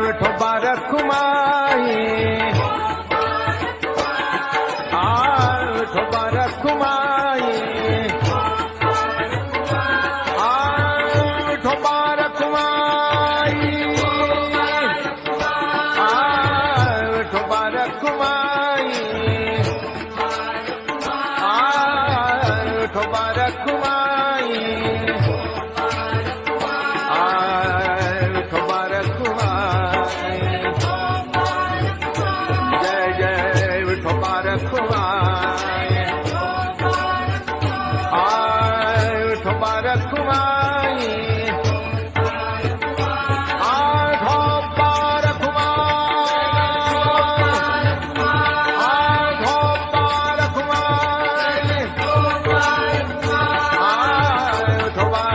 Vithoba Rakhumai Vithoba Rakhumai Vithoba Rakhumai Vithoba Rakhumai Vithoba Rakhumai Jai Jai Vithoba Rakhumai Vithoba Rakhumai